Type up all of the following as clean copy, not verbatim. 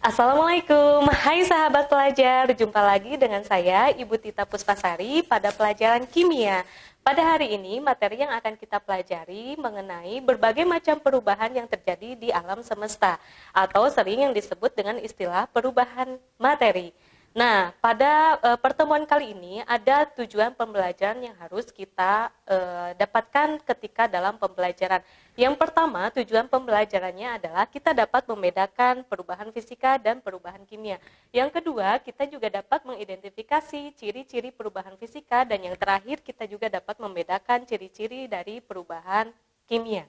Assalamualaikum, hai sahabat pelajar, jumpa lagi dengan saya Ibu Tita Puspasari pada pelajaran kimia. Pada hari ini materi yang akan kita pelajari mengenai berbagai macam perubahan yang terjadi di alam semesta atau sering yang disebut dengan istilah perubahan materi. Nah, pada pertemuan kali ini ada tujuan pembelajaran yang harus kita dapatkan ketika dalam pembelajaran. Yang pertama, tujuan pembelajarannya adalah kita dapat membedakan perubahan fisika dan perubahan kimia. Yang kedua, kita juga dapat mengidentifikasi ciri-ciri perubahan fisika, dan yang terakhir kita juga dapat membedakan ciri-ciri dari perubahan kimia.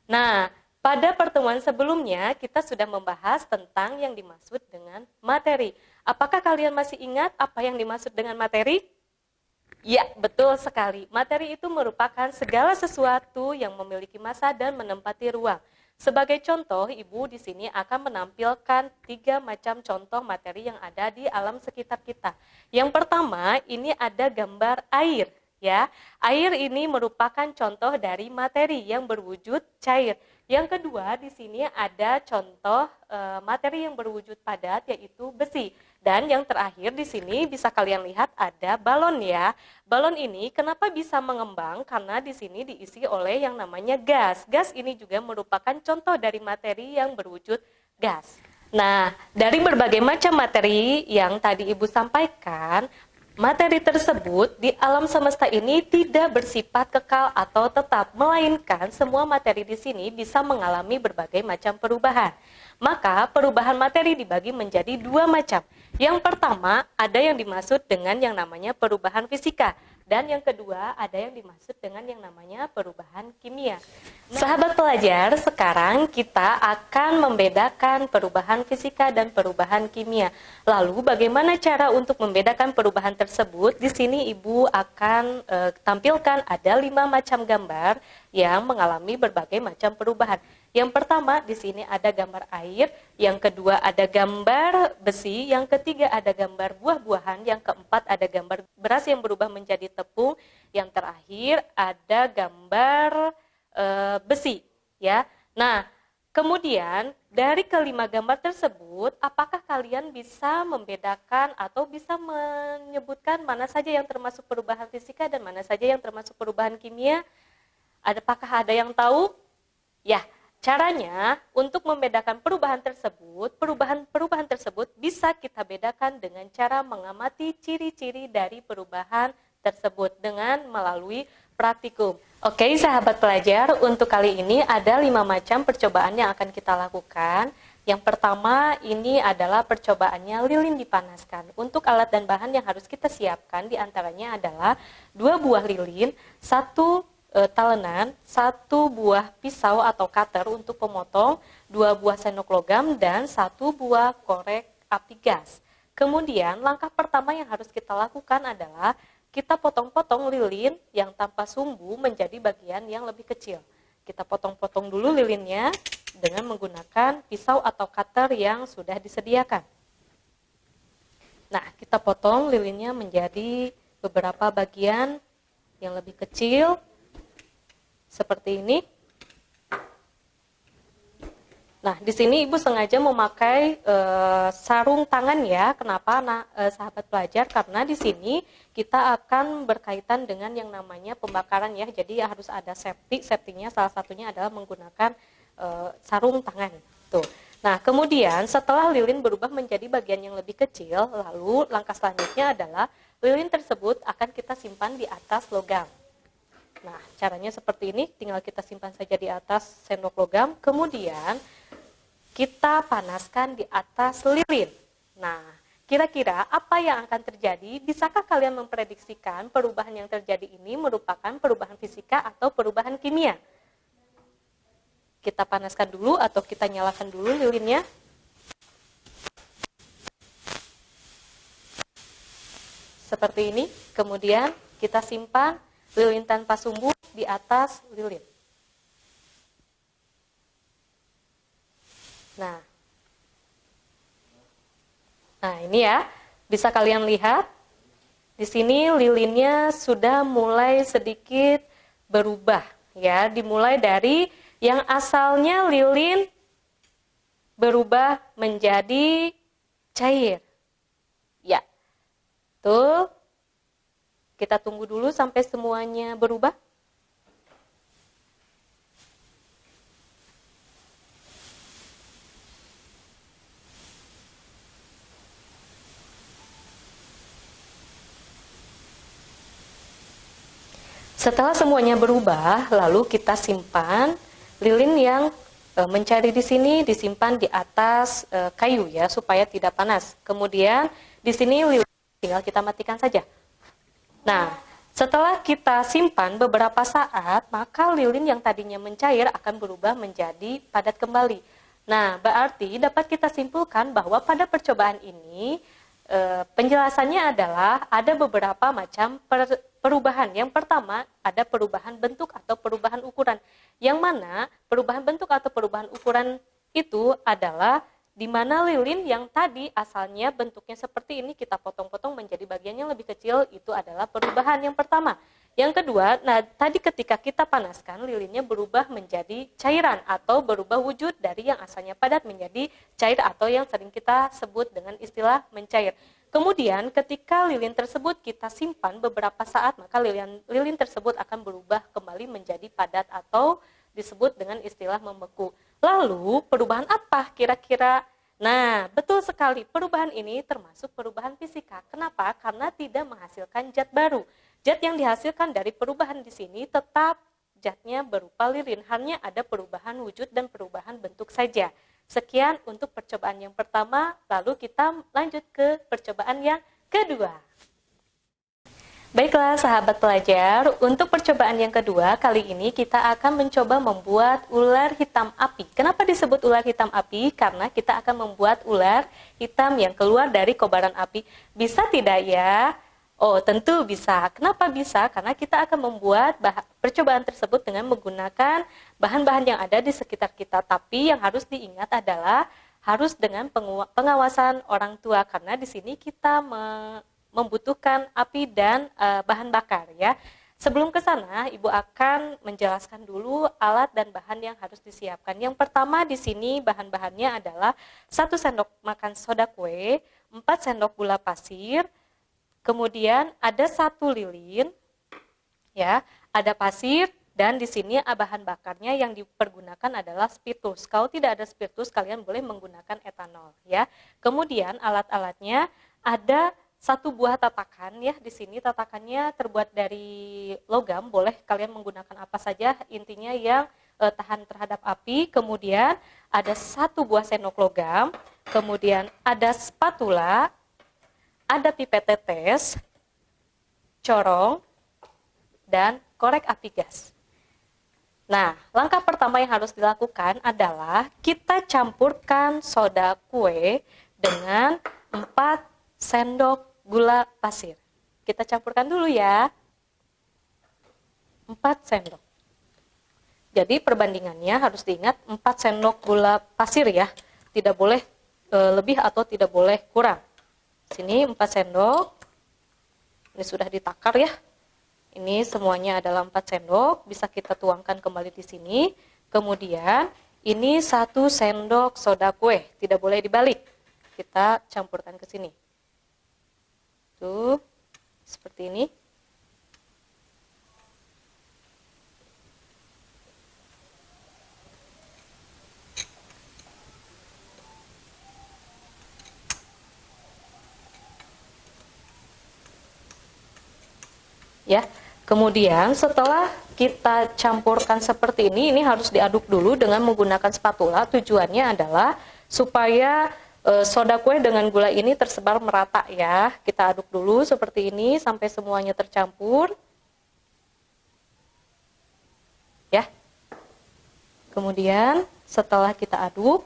Nah, pada pertemuan sebelumnya kita sudah membahas tentang yang dimaksud dengan materi. Apakah kalian masih ingat apa yang dimaksud dengan materi? Ya, betul sekali. Materi itu merupakan segala sesuatu yang memiliki massa dan menempati ruang. Sebagai contoh, Ibu di sini akan menampilkan 3 macam contoh materi yang ada di alam sekitar kita. Yang pertama, ini ada gambar air. Ya, air ini merupakan contoh dari materi yang berwujud cair. Yang kedua, di sini ada contoh materi yang berwujud padat, yaitu besi. Dan yang terakhir di sini bisa kalian lihat ada balon ya. Balon ini kenapa bisa mengembang? Karena di sini diisi oleh yang namanya gas. Gas ini juga merupakan contoh dari materi yang berwujud gas. Nah, dari berbagai macam materi yang tadi Ibu sampaikan, materi tersebut di alam semesta ini tidak bersifat kekal atau tetap, melainkan semua materi di sini bisa mengalami berbagai macam perubahan. Maka perubahan materi dibagi menjadi 2 macam. Yang pertama ada yang dimaksud dengan yang namanya perubahan fisika, dan yang kedua ada yang dimaksud dengan yang namanya perubahan kimia. Sahabat pelajar, sekarang kita akan membedakan perubahan fisika dan perubahan kimia. Lalu bagaimana cara untuk membedakan perubahan tersebut? Di sini Ibu akan tampilkan ada 5 macam gambar yang mengalami berbagai macam perubahan. Yang pertama di sini ada gambar air, yang kedua ada gambar besi, yang ketiga ada gambar buah-buahan, yang keempat ada gambar beras yang berubah menjadi tepung, yang terakhir ada gambar besi, ya. Nah, kemudian dari kelima gambar tersebut, apakah kalian bisa membedakan atau bisa menyebutkan mana saja yang termasuk perubahan fisika dan mana saja yang termasuk perubahan kimia? Apakah ada yang tahu? Ya. Caranya untuk membedakan perubahan tersebut bisa kita bedakan dengan cara mengamati ciri-ciri dari perubahan tersebut dengan melalui praktikum. Oke, sahabat pelajar, untuk kali ini ada 5 macam percobaan yang akan kita lakukan. Yang pertama ini adalah percobaannya lilin dipanaskan. Untuk alat dan bahan yang harus kita siapkan diantaranya adalah 2 buah lilin, 1 talenan, 1 buah pisau atau cutter untuk pemotong, 2 buah sendok logam, dan 1 buah korek api gas. Kemudian langkah pertama yang harus kita lakukan adalah kita potong-potong lilin yang tanpa sumbu menjadi bagian yang lebih kecil. Kita potong-potong dulu lilinnya dengan menggunakan pisau atau cutter yang sudah disediakan. Nah, kita potong lilinnya menjadi beberapa bagian yang lebih kecil, seperti ini. Nah, di sini Ibu sengaja memakai sarung tangan ya. Kenapa, sahabat pelajar? Karena di sini kita akan berkaitan dengan yang namanya pembakaran ya. Jadi harus ada safety. Safety-nya salah satunya adalah menggunakan sarung tangan. Tuh. Nah, kemudian setelah lilin berubah menjadi bagian yang lebih kecil, lalu langkah selanjutnya adalah lilin tersebut akan kita simpan di atas logam. Nah, caranya seperti ini, tinggal kita simpan saja di atas sendok logam, kemudian kita panaskan di atas lilin. Nah, kira-kira apa yang akan terjadi? Bisakah kalian memprediksikan perubahan yang terjadi ini merupakan perubahan fisika atau perubahan kimia? Kita panaskan dulu atau kita nyalakan dulu lilinnya. Seperti ini, kemudian kita simpan lilin tanpa sumbu di atas lilin. Nah ini ya, bisa kalian lihat di sini lilinnya sudah mulai sedikit berubah ya, dimulai dari yang asalnya lilin berubah menjadi cair. Ya, tuh. Kita tunggu dulu sampai semuanya berubah. Setelah semuanya berubah, lalu kita simpan lilin yang mencari di sini disimpan di atas kayu ya supaya tidak panas. Kemudian di sini lilin tinggal kita matikan saja. Nah, setelah kita simpan beberapa saat, maka lilin yang tadinya mencair akan berubah menjadi padat kembali. Nah, berarti dapat kita simpulkan bahwa pada percobaan ini penjelasannya adalah ada beberapa macam perubahan. Yang pertama, ada perubahan bentuk atau perubahan ukuran. Yang mana perubahan bentuk atau perubahan ukuran itu adalah di mana lilin yang tadi asalnya bentuknya seperti ini kita potong-potong menjadi bagian yang lebih kecil, itu adalah perubahan yang pertama. Yang kedua, nah tadi ketika kita panaskan lilinnya berubah menjadi cairan atau berubah wujud dari yang asalnya padat menjadi cair atau yang sering kita sebut dengan istilah mencair. Kemudian ketika lilin tersebut kita simpan beberapa saat, maka lilin tersebut akan berubah kembali menjadi padat atau disebut dengan istilah membeku. Lalu perubahan apa kira-kira? Nah, betul sekali, perubahan ini termasuk perubahan fisika. Kenapa? Karena tidak menghasilkan zat baru. Zat yang dihasilkan dari perubahan di sini tetap zatnya berupa lilin, hanya ada perubahan wujud dan perubahan bentuk saja. Sekian untuk percobaan yang pertama, lalu kita lanjut ke percobaan yang kedua. Baiklah sahabat pelajar, untuk percobaan yang kedua kali ini kita akan mencoba membuat ular hitam api. Kenapa disebut ular hitam api? Karena kita akan membuat ular hitam yang keluar dari kobaran api. Bisa tidak ya? Oh, tentu bisa. Kenapa bisa? Karena kita akan membuat percobaan tersebut dengan menggunakan bahan-bahan yang ada di sekitar kita. Tapi yang harus diingat adalah harus dengan pengawasan orang tua, karena di sini kita membutuhkan api dan bahan bakar ya. Sebelum ke sana, Ibu akan menjelaskan dulu alat dan bahan yang harus disiapkan. Yang pertama di sini bahan-bahannya adalah 1 sendok makan soda kue, 4 sendok gula pasir, kemudian ada 1 lilin, ya, ada pasir, dan di sini bahan bakarnya yang dipergunakan adalah spiritus. Kalau tidak ada spiritus, kalian boleh menggunakan etanol, ya. Kemudian alat-alatnya ada 1 buah tatakan ya, di sini tatakannya terbuat dari logam, boleh kalian menggunakan apa saja, intinya yang tahan terhadap api. Kemudian ada 1 buah sendok logam, kemudian ada spatula, ada pipet tetes, corong, dan korek api gas. Nah, langkah pertama yang harus dilakukan adalah kita campurkan soda kue dengan 4 sendok gula pasir. Kita campurkan dulu ya. 4 sendok. Jadi perbandingannya harus diingat 4 sendok gula pasir ya. Tidak boleh lebih atau tidak boleh kurang. Sini 4 sendok. Ini sudah ditakar ya. Ini semuanya adalah 4 sendok. Bisa kita tuangkan kembali di sini. Kemudian ini 1 sendok soda kue. Tidak boleh dibalik. Kita campurkan ke sini. Tuh, seperti ini. Ya, kemudian setelah kita campurkan seperti ini harus diaduk dulu dengan menggunakan spatula. Tujuannya adalah supaya soda kue dengan gula ini tersebar merata ya. Kita aduk dulu seperti ini sampai semuanya tercampur. Ya. Kemudian setelah kita aduk,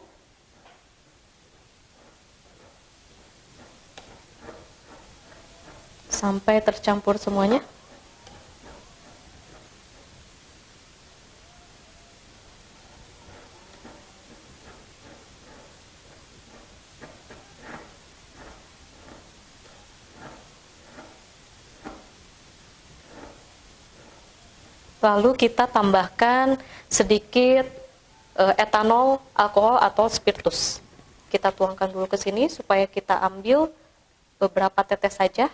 sampai tercampur semuanya. Lalu kita tambahkan sedikit etanol, alkohol atau spiritus. kita tuangkan dulu ke sini supaya kita ambil beberapa tetes saja.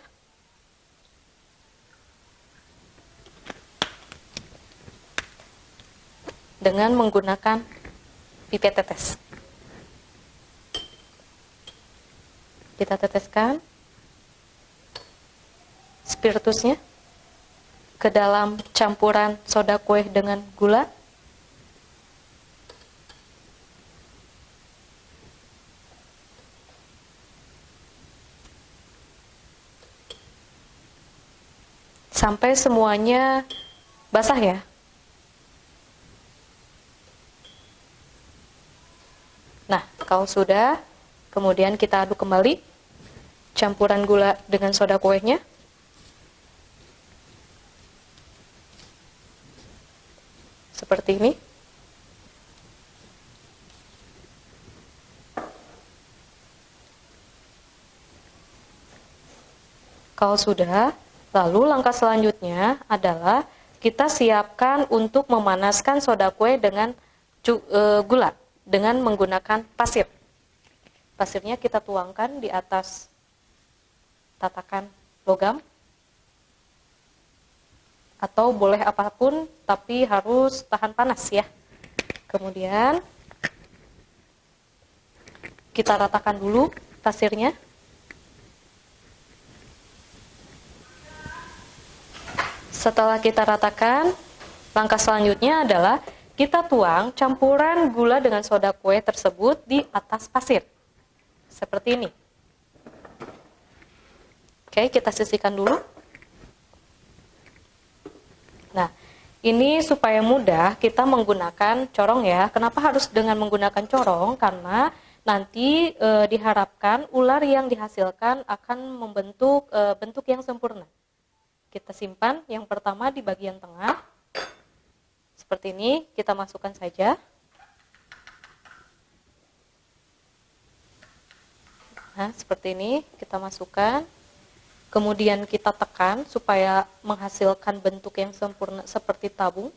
Dengan menggunakan pipet tetes. Kita teteskan spiritusnya ke dalam campuran soda kue dengan gula. Sampai semuanya basah ya. Nah, kalau sudah, kemudian kita aduk kembali campuran gula dengan soda kuenya. Seperti ini. Kalau sudah, lalu langkah selanjutnya adalah kita siapkan untuk memanaskan soda kue dengan gula dengan menggunakan pasir. Pasirnya kita tuangkan di atas tatakan logam atau boleh apapun, tapi harus tahan panas ya. Kemudian kita ratakan dulu pasirnya. Setelah kita ratakan, langkah selanjutnya adalah kita tuang campuran gula dengan soda kue tersebut di atas pasir. Seperti ini. Oke, kita sisihkan dulu. Nah, ini supaya mudah kita menggunakan corong ya. Kenapa harus dengan menggunakan corong? Karena nanti diharapkan ular yang dihasilkan akan membentuk bentuk yang sempurna. Kita simpan yang pertama di bagian tengah. Seperti ini, kita masukkan saja. Nah, seperti ini kita masukkan. Kemudian kita tekan supaya menghasilkan bentuk yang sempurna seperti tabung.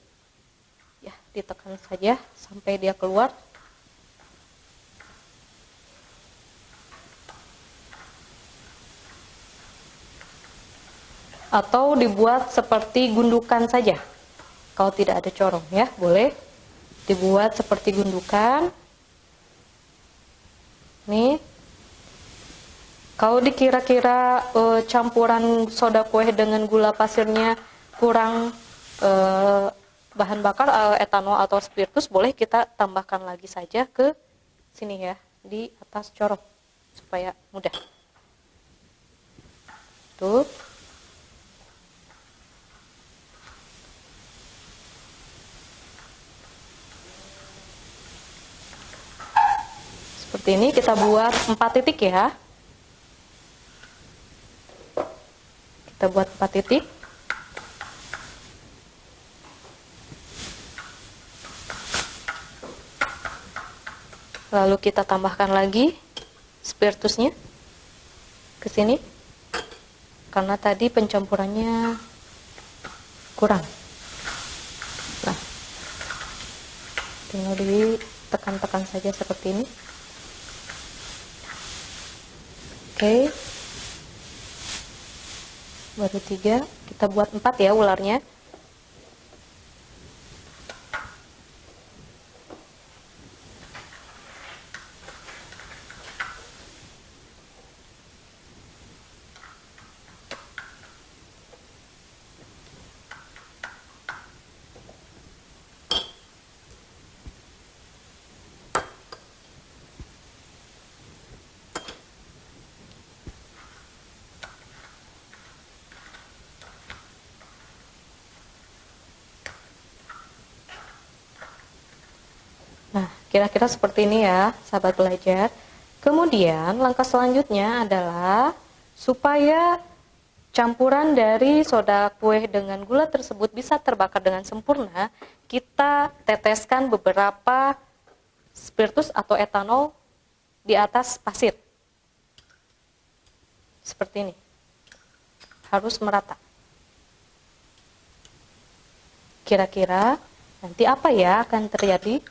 Ya, ditekan saja sampai dia keluar. Atau dibuat seperti gundukan saja. Kalau tidak ada corong ya, boleh dibuat seperti gundukan. Nih. Kalau dikira-kira campuran soda kue dengan gula pasirnya kurang bahan bakar etanol atau spiritus, boleh kita tambahkan lagi saja ke sini ya, di atas corong supaya mudah. Tuh. Seperti ini kita buat 4 titik ya. Kita buat 4 titik. Lalu kita tambahkan lagi spiritusnya ke sini. Karena tadi pencampurannya kurang. Nah, tinggal ditekan-tekan saja seperti ini. Oke. Baru 3, kita buat 4 ya ularnya. Nah, kira-kira seperti ini ya, sahabat belajar. Kemudian, langkah selanjutnya adalah supaya campuran dari soda kue dengan gula tersebut bisa terbakar dengan sempurna, kita teteskan beberapa spiritus atau etanol di atas pasir. Seperti ini. Harus merata. Kira-kira nanti apa ya akan terjadi?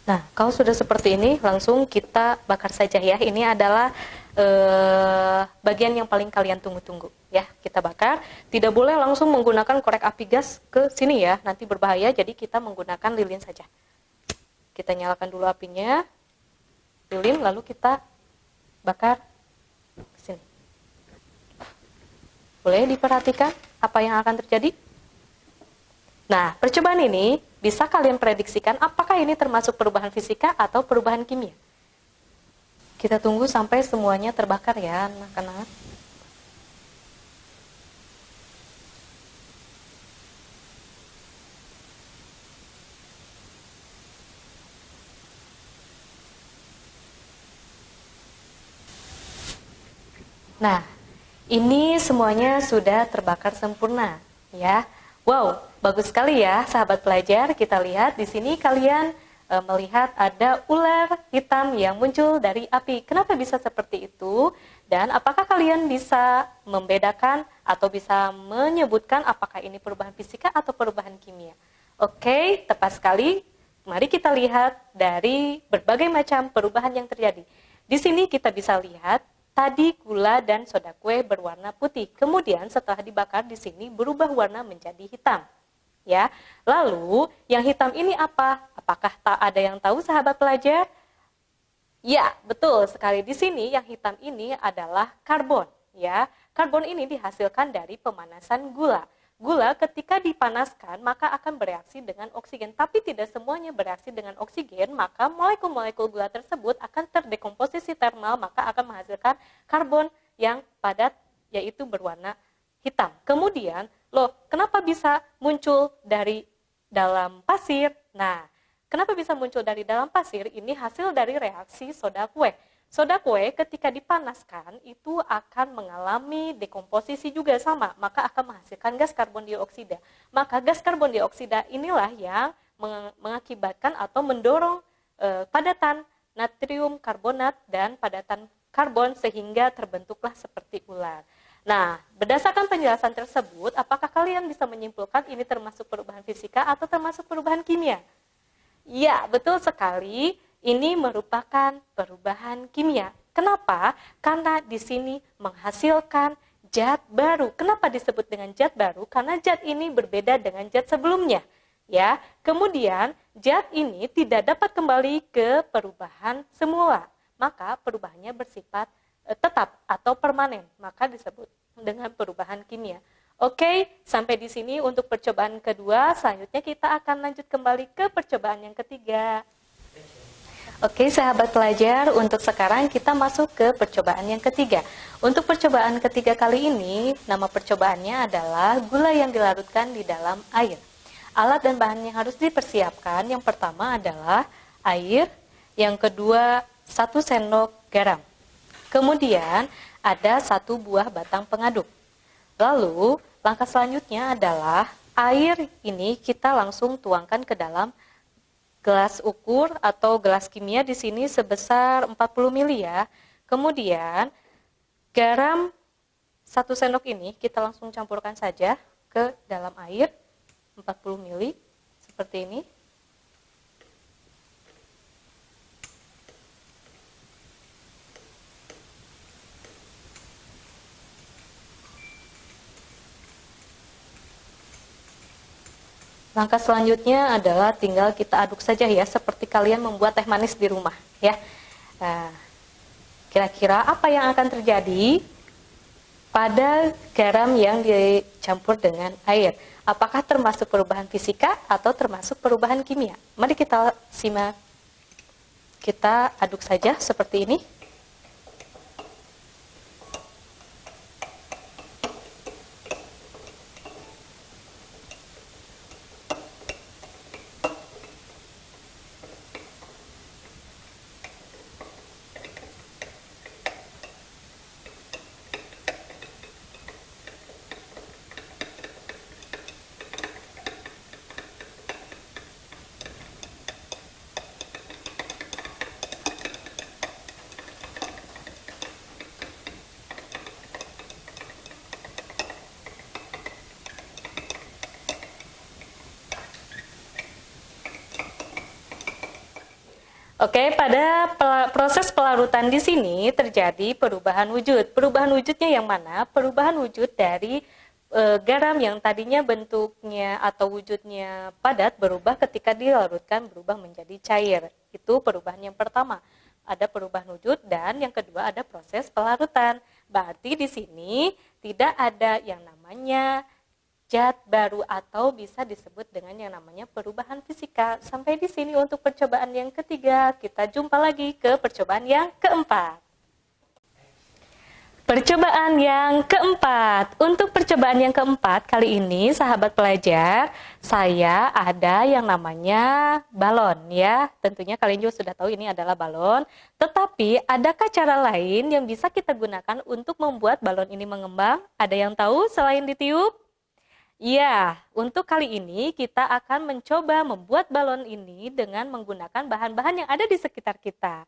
Nah, kalau sudah seperti ini, langsung kita bakar saja ya. Ini adalah bagian yang paling kalian tunggu-tunggu ya. Kita bakar. Tidak boleh langsung menggunakan korek api gas ke sini ya. Nanti berbahaya, jadi kita menggunakan lilin saja. Kita nyalakan dulu apinya, lilin, lalu kita bakar ke sini. Boleh diperhatikan apa yang akan terjadi? Nah, percobaan ini bisa kalian prediksikan apakah ini termasuk perubahan fisika atau perubahan kimia. Kita tunggu sampai semuanya terbakar ya, anak-anak. Nah, ini semuanya sudah terbakar sempurna, ya. Wow, bagus sekali ya, sahabat pelajar. Kita lihat di sini kalian melihat ada ular hitam yang muncul dari api. Kenapa bisa seperti itu? Dan apakah kalian bisa membedakan atau bisa menyebutkan apakah ini perubahan fisika atau perubahan kimia? Oke, tepat sekali. Mari kita lihat dari berbagai macam perubahan yang terjadi. Di sini kita bisa lihat tadi gula dan soda kue berwarna putih. Kemudian setelah dibakar di sini berubah warna menjadi hitam. Ya. Lalu yang hitam ini apa? Apakah tak ada yang tahu sahabat pelajar? Ya, betul sekali. Di sini yang hitam ini adalah karbon. Ya. Karbon ini dihasilkan dari pemanasan gula. Gula ketika dipanaskan maka akan bereaksi dengan oksigen, tapi tidak semuanya bereaksi dengan oksigen, maka molekul-molekul gula tersebut akan terdekomposisi termal, maka akan menghasilkan karbon yang padat, yaitu berwarna hitam. Kemudian, kenapa bisa muncul dari dalam pasir? Nah, kenapa bisa muncul dari dalam pasir? Ini hasil dari reaksi soda kue. Soda kue ketika dipanaskan itu akan mengalami dekomposisi juga sama, maka akan menghasilkan gas karbon dioksida. Maka gas karbon dioksida inilah yang mengakibatkan atau mendorong padatan natrium karbonat dan padatan karbon sehingga terbentuklah seperti ular. Nah, berdasarkan penjelasan tersebut, apakah kalian bisa menyimpulkan ini termasuk perubahan fisika atau termasuk perubahan kimia? Ya, betul sekali. Ini merupakan perubahan kimia. Kenapa? Karena di sini menghasilkan zat baru. Kenapa disebut dengan zat baru? Karena zat ini berbeda dengan zat sebelumnya. Ya, kemudian zat ini tidak dapat kembali ke perubahan semula. Maka perubahannya bersifat tetap atau permanen. Maka disebut dengan perubahan kimia. Oke, sampai di sini untuk percobaan kedua. Selanjutnya kita akan lanjut kembali ke percobaan yang ketiga. Oke, sahabat pelajar, untuk sekarang kita masuk ke percobaan yang ketiga. Untuk percobaan ketiga kali ini, nama percobaannya adalah gula yang dilarutkan di dalam air. Alat dan bahan yang harus dipersiapkan, yang pertama adalah air, yang kedua 1 sendok garam. Kemudian ada 1 buah batang pengaduk. Lalu, langkah selanjutnya adalah air ini kita langsung tuangkan ke dalam gelas ukur atau gelas kimia di sini sebesar 40 ml ya. Kemudian garam 1 sendok ini kita langsung campurkan saja ke dalam air 40 ml seperti ini. Langkah selanjutnya adalah tinggal kita aduk saja ya, seperti kalian membuat teh manis di rumah ya. Nah, kira-kira apa yang akan terjadi pada garam yang dicampur dengan air? Apakah termasuk perubahan fisika atau termasuk perubahan kimia? Mari kita simak. Kita aduk saja seperti ini. Oke, pada proses pelarutan di sini terjadi perubahan wujud. Perubahan wujudnya yang mana? Perubahan wujud dari garam yang tadinya bentuknya atau wujudnya padat berubah ketika dilarutkan berubah menjadi cair. Itu perubahan yang pertama. Ada perubahan wujud dan yang kedua ada proses pelarutan. Berarti di sini tidak ada yang namanya zat baru atau bisa disebut dengan yang namanya perubahan fisika. Sampai di sini untuk percobaan yang ketiga. Kita jumpa lagi ke percobaan yang keempat. Percobaan yang keempat. Untuk percobaan yang keempat kali ini sahabat pelajar, saya ada yang namanya balon ya. Tentunya kalian juga sudah tahu ini adalah balon. Tetapi adakah cara lain yang bisa kita gunakan untuk membuat balon ini mengembang? Ada yang tahu selain ditiup? Ya, untuk kali ini kita akan mencoba membuat balon ini dengan menggunakan bahan-bahan yang ada di sekitar kita.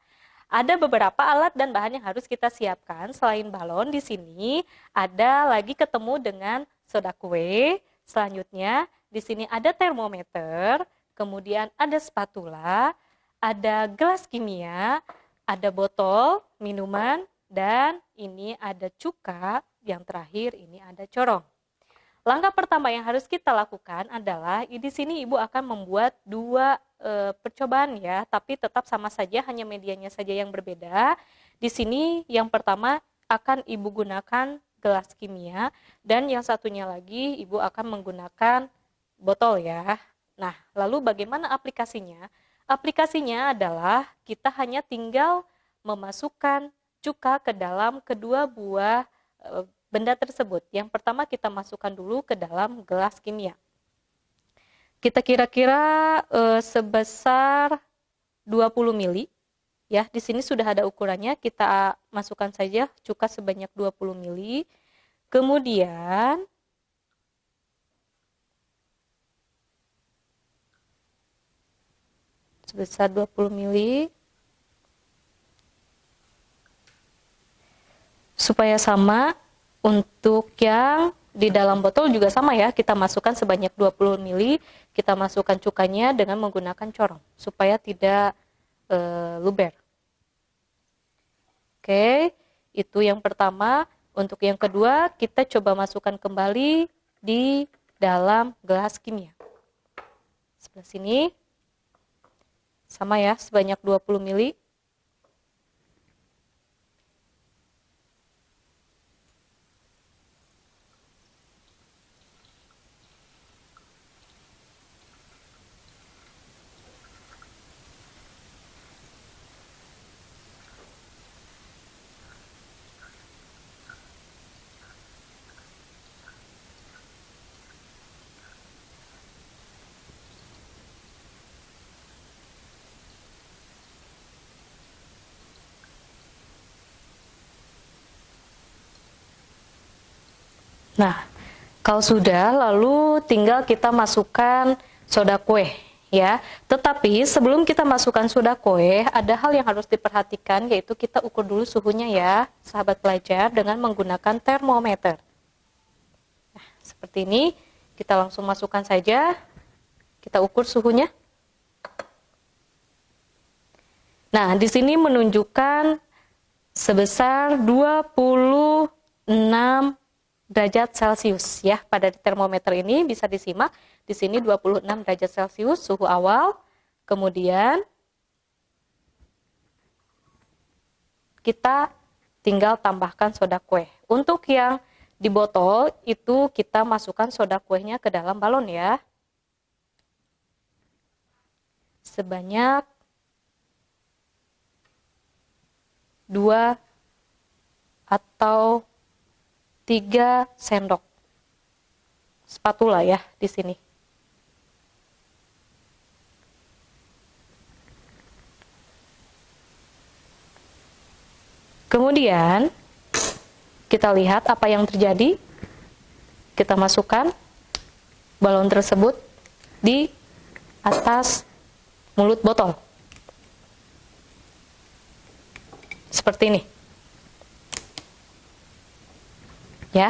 Ada beberapa alat dan bahan yang harus kita siapkan. Selain balon di sini ada lagi ketemu dengan soda kue. Selanjutnya di sini ada termometer, kemudian ada spatula, ada gelas kimia, ada botol minuman, dan ini ada cuka. Yang terakhir ini ada corong. Langkah pertama yang harus kita lakukan adalah di sini ibu akan membuat dua percobaan ya, tapi tetap sama saja, hanya medianya saja yang berbeda. Di sini yang pertama akan ibu gunakan gelas kimia dan yang satunya lagi ibu akan menggunakan botol ya. Nah, lalu bagaimana aplikasinya? Aplikasinya adalah kita hanya tinggal memasukkan cuka ke dalam kedua buah benda tersebut. Yang pertama kita masukkan dulu ke dalam gelas kimia. Kita kira-kira sebesar 20 mili. Ya, di sini sudah ada ukurannya. Kita masukkan saja cuka sebanyak 20 mili. Kemudian sebesar 20 mili. Supaya sama. Untuk yang di dalam botol juga sama ya, kita masukkan sebanyak 20 mili, kita masukkan cukanya dengan menggunakan corong, supaya tidak luber. Oke, itu yang pertama. Untuk yang kedua, kita coba masukkan kembali di dalam gelas kimia. Sebelah sini, sama ya, sebanyak 20 mili. Nah, kalau sudah, lalu tinggal kita masukkan soda kue, ya. Tetapi sebelum kita masukkan soda kue, ada hal yang harus diperhatikan, yaitu kita ukur dulu suhunya ya, sahabat pelajar, dengan menggunakan termometer. Nah, seperti ini, kita langsung masukkan saja, kita ukur suhunya. Nah, di sini menunjukkan sebesar 26 derajat Celcius ya. Pada termometer ini bisa disimak di sini 26 derajat Celcius suhu awal. Kemudian kita tinggal tambahkan soda kue. Untuk yang di botol itu kita masukkan soda kuenya ke dalam balon ya. Sebanyak 2 atau 3 sendok spatula ya di sini. Kemudian kita lihat apa yang terjadi. Kita masukkan balon tersebut di atas mulut botol. Seperti ini. Ya.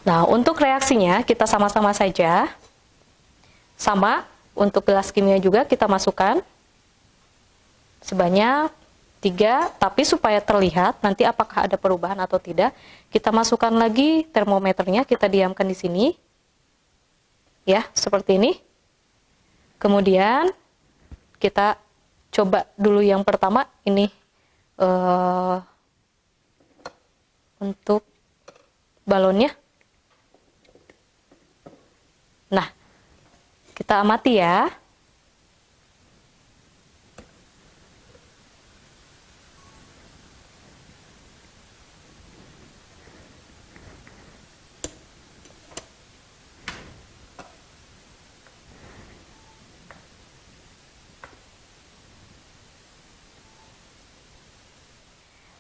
Nah, untuk reaksinya kita sama-sama saja. Sama, untuk gelas kimia juga kita masukkan. sebanyak 3, tapi supaya terlihat nanti apakah ada perubahan atau tidak, kita masukkan lagi termometernya, kita diamkan di sini. Ya, seperti ini. Kemudian kita coba dulu yang pertama ini untuk balonnya. Nah, kita amati ya.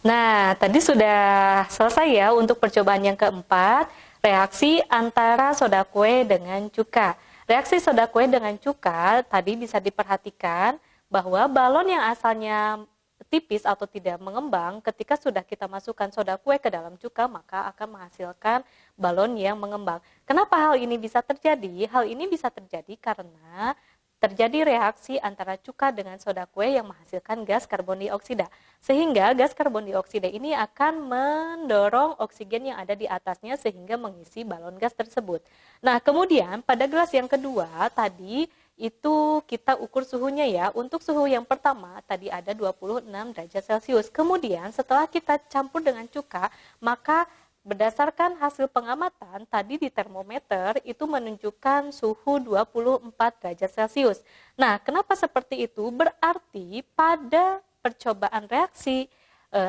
Nah, tadi sudah selesai ya untuk percobaan yang keempat, reaksi antara soda kue dengan cuka. Reaksi soda kue dengan cuka tadi bisa diperhatikan bahwa balon yang asalnya tipis atau tidak mengembang, ketika sudah kita masukkan soda kue ke dalam cuka, maka akan menghasilkan balon yang mengembang. Kenapa hal ini bisa terjadi? Hal ini bisa terjadi karena terjadi reaksi antara cuka dengan soda kue yang menghasilkan gas karbon dioksida. Sehingga gas karbon dioksida ini akan mendorong oksigen yang ada di atasnya sehingga mengisi balon gas tersebut. Nah, kemudian pada gelas yang kedua tadi itu kita ukur suhunya ya. Untuk suhu yang pertama tadi ada 26 derajat Celcius. Kemudian setelah kita campur dengan cuka, maka berdasarkan hasil pengamatan tadi di termometer itu menunjukkan suhu 24 derajat Celcius. Nah, kenapa seperti itu? Berarti pada percobaan reaksi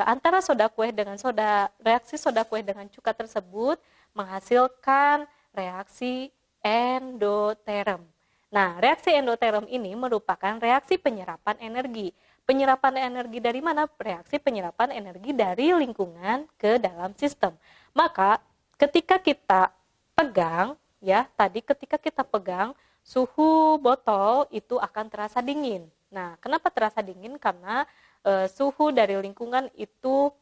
antara reaksi soda kue dengan cuka tersebut menghasilkan reaksi endoterm. Nah, reaksi endoterm ini merupakan reaksi penyerapan energi. Penyerapan energi dari mana? Reaksi penyerapan energi dari lingkungan ke dalam sistem. Maka ketika kita pegang, ya tadi ketika kita pegang, suhu botol itu akan terasa dingin. Nah, kenapa terasa dingin? Karena suhu dari lingkungan itu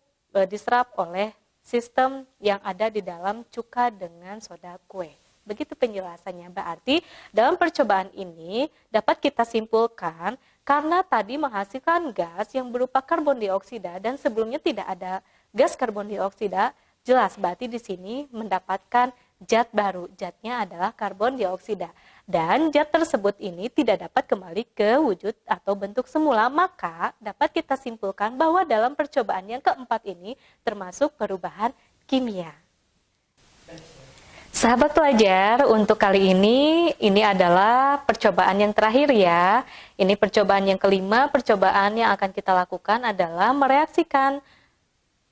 diserap oleh sistem yang ada di dalam cuka dengan soda kue. Begitu penjelasannya. Berarti dalam percobaan ini dapat kita simpulkan karena tadi menghasilkan gas yang berupa karbon dioksida dan sebelumnya tidak ada gas karbon dioksida, jelas berarti di sini mendapatkan zat baru. Zatnya adalah karbon dioksida. Dan zat tersebut ini tidak dapat kembali ke wujud atau bentuk semula, maka dapat kita simpulkan bahwa dalam percobaan yang keempat ini termasuk perubahan kimia. Sahabat pelajar, untuk kali ini adalah percobaan yang terakhir ya. Ini percobaan yang kelima. Percobaan yang akan kita lakukan adalah mereaksikan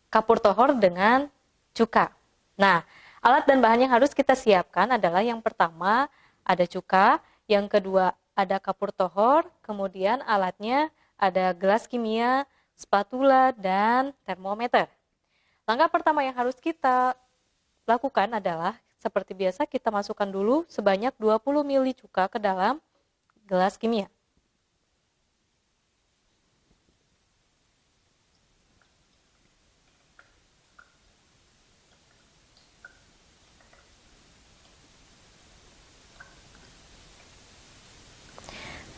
kapur tohor dengan cuka. Nah, alat dan bahan yang harus kita siapkan adalah yang pertama ada cuka, yang kedua ada kapur tohor, kemudian alatnya ada gelas kimia, spatula, dan termometer. Langkah pertama yang harus kita lakukan adalah seperti biasa kita masukkan dulu sebanyak 20 ml cuka ke dalam gelas kimia.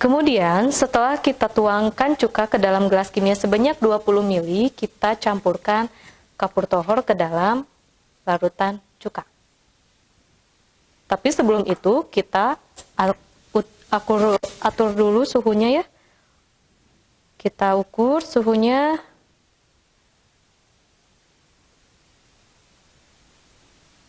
Kemudian setelah kita tuangkan cuka ke dalam gelas kimia sebanyak 20 ml, kita campurkan kapur tohor ke dalam larutan cuka. Tapi sebelum itu kita atur dulu suhunya ya. Kita ukur suhunya.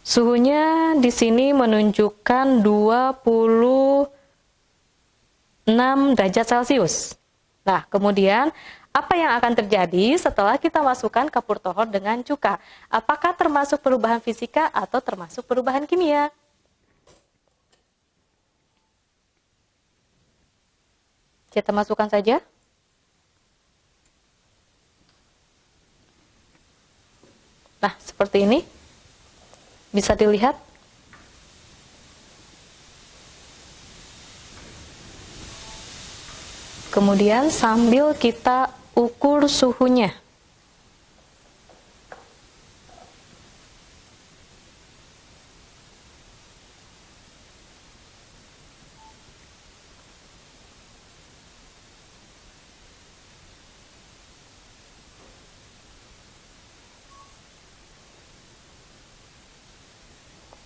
Suhunya di sini menunjukkan 26 derajat Celcius. Nah, kemudian apa yang akan terjadi setelah kita masukkan kapur tohor dengan cuka? Apakah termasuk perubahan fisika atau termasuk perubahan kimia? Kita masukkan saja. Nah, seperti ini. Bisa dilihat. Kemudian sambil kita ukur suhunya.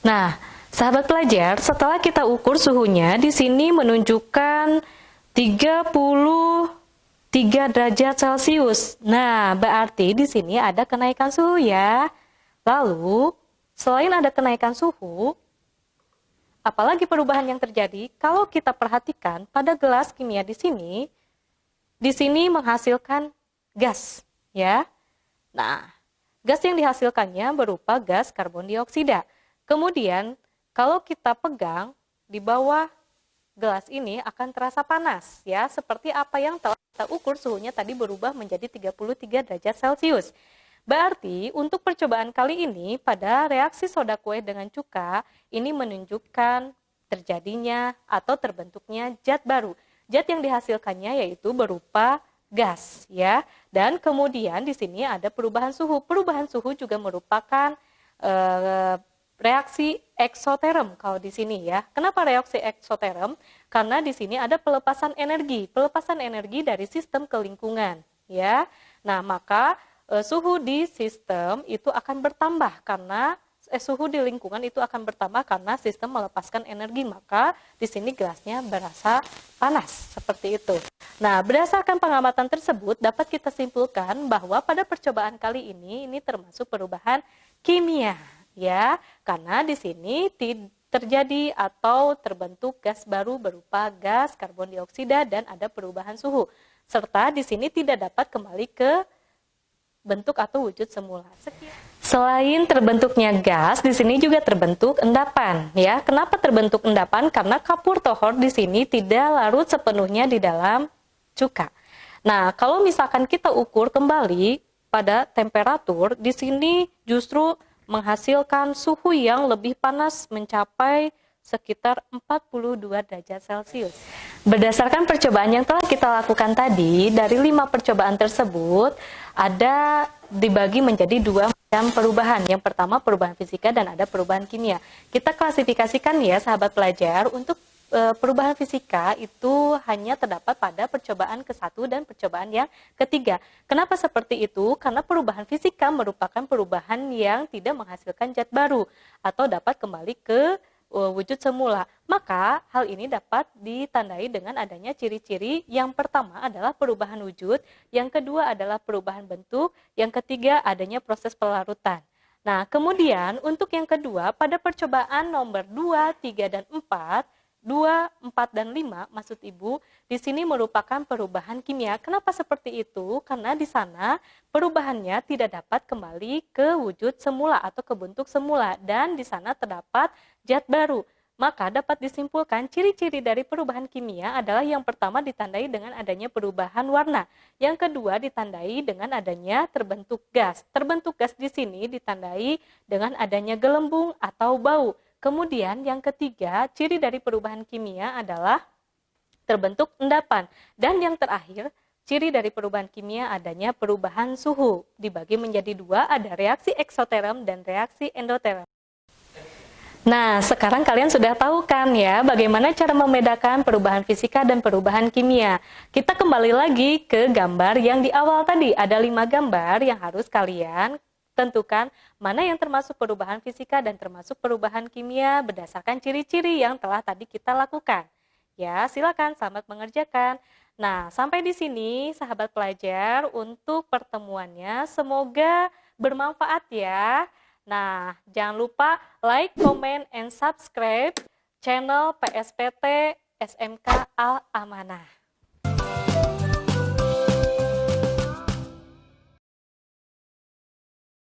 Nah, sahabat pelajar, setelah kita ukur suhunya, di sini menunjukkan 33 derajat Celcius. Nah, berarti di sini ada kenaikan suhu ya. Lalu, selain ada kenaikan suhu, apalagi perubahan yang terjadi, kalau kita perhatikan pada gelas kimia di sini menghasilkan gas, ya. Nah, gas yang dihasilkannya berupa gas karbon dioksida. Kemudian, kalau kita pegang di bawah gelas ini akan terasa panas, ya, seperti apa yang telah kita ukur suhunya tadi berubah menjadi 33 derajat Celcius. Berarti untuk percobaan kali ini pada reaksi soda kue dengan cuka ini menunjukkan terjadinya atau terbentuknya zat baru. Zat yang dihasilkannya yaitu berupa gas, ya. Dan kemudian di sini ada perubahan suhu. Perubahan suhu juga merupakan reaksi eksoterm kalau di sini ya. Kenapa reaksi eksoterm? Karena di sini ada pelepasan energi dari sistem ke lingkungan, ya. Nah, maka suhu di sistem itu akan bertambah karena suhu di lingkungan itu akan bertambah karena sistem melepaskan energi, maka di sini gelasnya berasa panas seperti itu. Nah, berdasarkan pengamatan tersebut dapat kita simpulkan bahwa pada percobaan kali ini termasuk perubahan kimia, ya, karena di sini terjadi atau terbentuk gas baru berupa gas karbon dioksida dan ada perubahan suhu, serta di sini tidak dapat kembali ke bentuk atau wujud semula. Selain terbentuknya gas, di sini juga terbentuk endapan, ya. Kenapa terbentuk endapan? Karena kapur tohor di sini tidak larut sepenuhnya di dalam cuka. Nah, kalau misalkan kita ukur kembali pada temperatur, di sini justru menghasilkan suhu yang lebih panas mencapai sekitar 42 derajat Celcius. Berdasarkan percobaan yang telah kita lakukan tadi, dari 5 percobaan tersebut, ada dibagi menjadi 2 macam perubahan. Yang pertama perubahan fisika dan ada perubahan kimia. Kita klasifikasikan ya sahabat pelajar, untuk perubahan fisika itu hanya terdapat pada percobaan ke-1 dan percobaan yang ketiga. Kenapa seperti itu? Karena perubahan fisika merupakan perubahan yang tidak menghasilkan zat baru atau dapat kembali ke wujud semula. Maka hal ini dapat ditandai dengan adanya ciri-ciri. Yang pertama adalah perubahan wujud, yang kedua adalah perubahan bentuk, yang ketiga adanya proses pelarutan. Nah, kemudian untuk yang kedua pada percobaan nomor 2, 3, dan 4, 2, 4, dan 5 maksud Ibu, di sini merupakan perubahan kimia. Kenapa seperti itu? Karena di sana perubahannya tidak dapat kembali ke wujud semula atau ke bentuk semula dan di sana terdapat zat baru. Maka dapat disimpulkan ciri-ciri dari perubahan kimia adalah yang pertama ditandai dengan adanya perubahan warna. Yang kedua ditandai dengan adanya terbentuk gas. Terbentuk gas di sini ditandai dengan adanya gelembung atau bau. Kemudian yang ketiga, ciri dari perubahan kimia adalah terbentuk endapan. Dan yang terakhir, ciri dari perubahan kimia adanya perubahan suhu. Dibagi menjadi 2, ada reaksi eksoterm dan reaksi endoterm. Nah, sekarang kalian sudah tahu kan ya bagaimana cara membedakan perubahan fisika dan perubahan kimia. Kita kembali lagi ke gambar yang di awal tadi. Ada 5 gambar yang harus kalian tentukan mana yang termasuk perubahan fisika dan termasuk perubahan kimia berdasarkan ciri-ciri yang telah tadi kita lakukan. Ya, silakan selamat mengerjakan. Nah, sampai di sini sahabat pelajar untuk pertemuannya semoga bermanfaat ya. Nah, jangan lupa like, comment, and subscribe channel PSPT SMK Al Amanah.